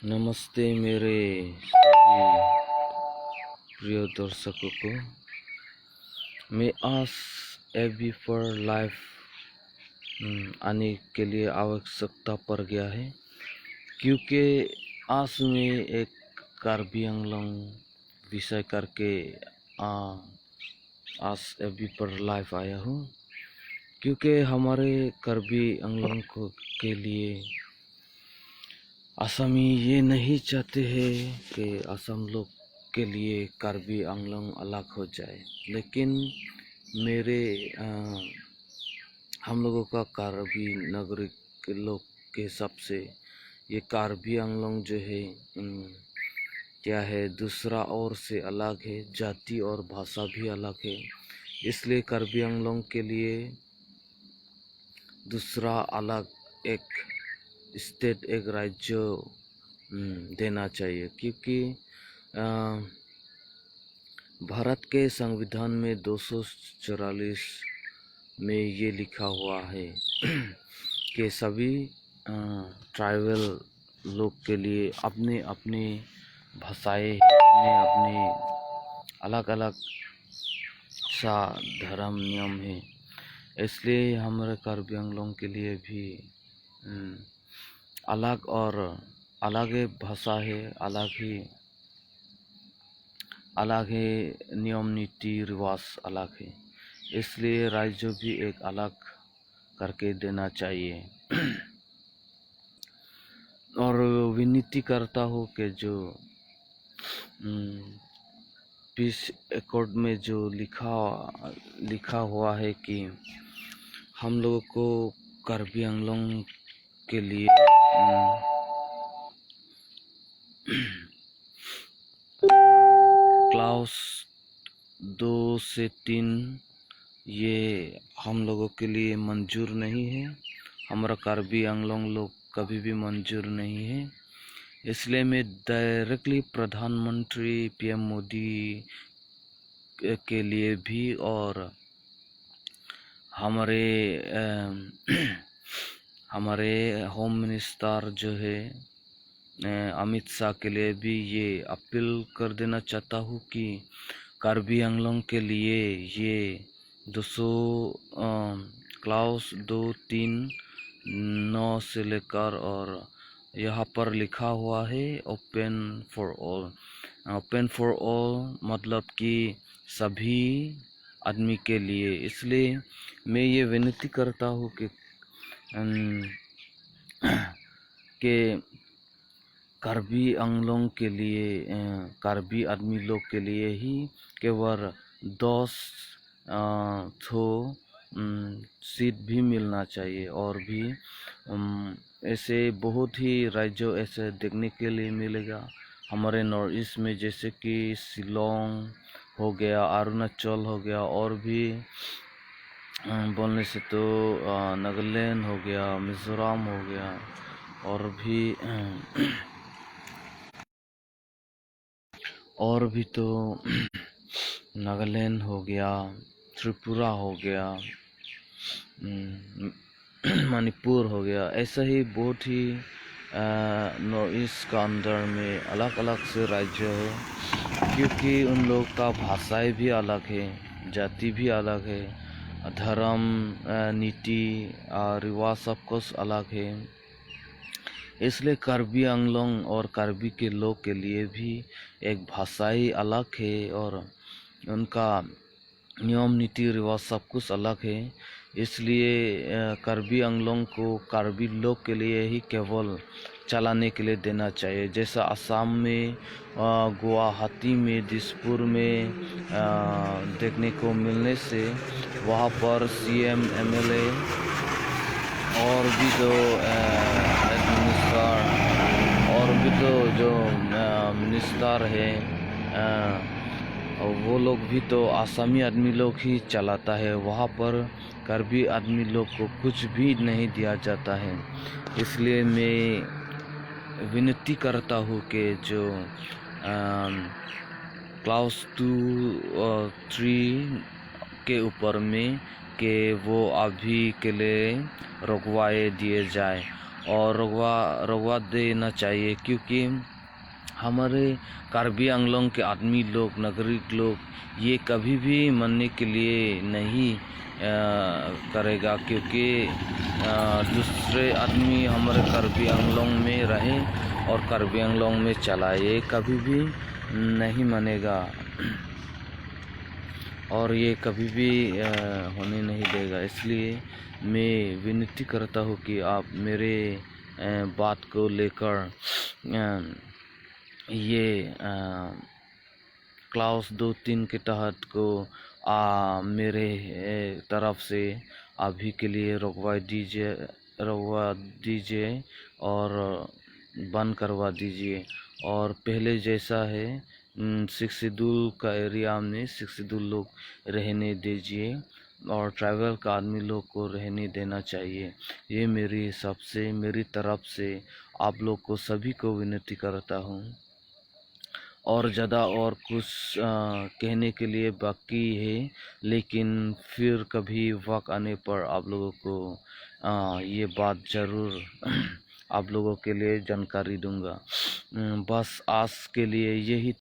नमस्ते मेरे सभी प्रिय दर्शकों को। मैं आज एबी पर लाइव आने के लिए आवश्यकता पड़ गया है, क्योंकि आज मैं एक कार्बी आंगलोंग विषय करके आज एबी पर लाइव आया हूँ। क्योंकि हमारे कार्बी आंगलोंग के लिए असमी ये नहीं चाहते हैं कि असम लोग के लिए कार्बी आंगलोंग अलग हो जाए, लेकिन मेरे हम लोगों का कार्बी नागरिक के लोग के हिसाब से ये कार्बी आंगलोंग जो है क्या है, दूसरा और से अलग है, जाति और भाषा भी अलग है। इसलिए कार्बी आंगलोंग के लिए दूसरा अलग एक स्टेट, एक राज्य देना चाहिए। क्योंकि भारत के संविधान में 244 में ये लिखा हुआ है कि सभी ट्राइबल लोग के लिए अपने अपने भाषाएं, अपने अपने अलग अलग सा धर्म नियम है। इसलिए हमारे कार्बी आंगलोंग के लिए भी अलग और अलग ही भाषा है, अलग ही नियम नीति रिवाज अलग है। इसलिए राज्य भी एक अलग करके देना चाहिए। और विनती करता हूँ कि जो पीस एकॉर्ड में जो लिखा हुआ है कि हम लोगों को कार्बी आंगलोंग के लिए क्लास 2 से 3 ये हम लोगों के लिए मंजूर नहीं है। हमारा कार्बी आंगलोंग लोग कभी भी मंजूर नहीं है। इसलिए मैं डायरेक्टली प्रधानमंत्री पीएम मोदी के लिए भी और हमारे होम मिनिस्टर जो है अमित शाह के लिए भी ये अपील कर देना चाहता हूँ कि कार्बी आंगलोंग के लिए ये 200 क्लास 2, 3, 9 से लेकर, और यहाँ पर लिखा हुआ है open for all. Open for all मतलब कि सभी आदमी के लिए। इसलिए मैं ये विनती करता हूँ कि कार्बी आंगलोंग के लिए, कार्बी आदमी लोग के लिए ही केवल 10 सीट भी मिलना चाहिए। और भी ऐसे बहुत ही राज्य ऐसे देखने के लिए मिलेगा हमारे नॉर्थ ईस्ट में, जैसे कि शिलोंग हो गया, अरुणाचल हो गया, और भी बोलने से तो नागालैंड हो गया, मिजोरम हो गया, और भी तो नागालैंड हो गया, त्रिपुरा हो गया, मणिपुर हो गया। ऐसा ही बहुत ही नॉर्थ ईस्ट का अंदर में अलग अलग से राज्य है। क्योंकि उन लोग का भाषाएं भी अलग है, जाति भी अलग है, धर्म नीति रिवाज सब कुछ अलग है। इसलिए कार्बी आंगलोंग और कार्बी के लोग के लिए भी एक भाषाई अलग है, और उनका नियम नीति रिवाज सब कुछ अलग है। इसलिए कार्बी आंगलोंग को कार्बी लोग के लिए ही केवल चलाने के लिए देना चाहिए। जैसा असम में गुवाहाटी में, दिसपुर में देखने को मिलने से वहाँ पर सीएम एमएलए और भी जो और भी तो जो मिनिस्टर है वो लोग भी तो आसामी आदमी लोग ही चलाता है। वहाँ पर कार्बी आदमी लोग को कुछ भी नहीं दिया जाता है। इसलिए मैं विनती करता हूँ कि जो क्लास 2 और 3 के ऊपर में कि वो अभी के लिए रुकवाए दिए जाए। और रोकवा देना चाहिए, क्योंकि हमारे कार्बी आंगलोंग के आदमी लोग, नागरिक लोग ये कभी भी मरने के लिए नहीं करेगा, क्योंकि दूसरे आदमी हमारे कार्बी आंगलोंग में रहे और कार्बी आंगलोंग में चला, ये कभी भी नहीं मानेगा और ये कभी भी होने नहीं देगा। इसलिए मैं विनती करता हूँ कि आप मेरे बात को लेकर ये क्लास 2-3 के तहत को मेरे तरफ से अभी के लिए रोकवा दीजिए और बंद करवा दीजिए। और पहले जैसा है सिक्स शेड्यूल का एरिया में सिक्स शेड्यूल लोग रहने दीजिए और ट्राइबल का आदमी लोग को रहने देना चाहिए। ये मेरी तरफ से आप लोग को सभी को विनती करता हूँ। और ज़्यादा और कुछ कहने के लिए बाकी है, लेकिन फिर कभी वक्त आने पर आप लोगों को ये बात ज़रूर आप लोगों के लिए जानकारी दूंगा। बस आज के लिए यही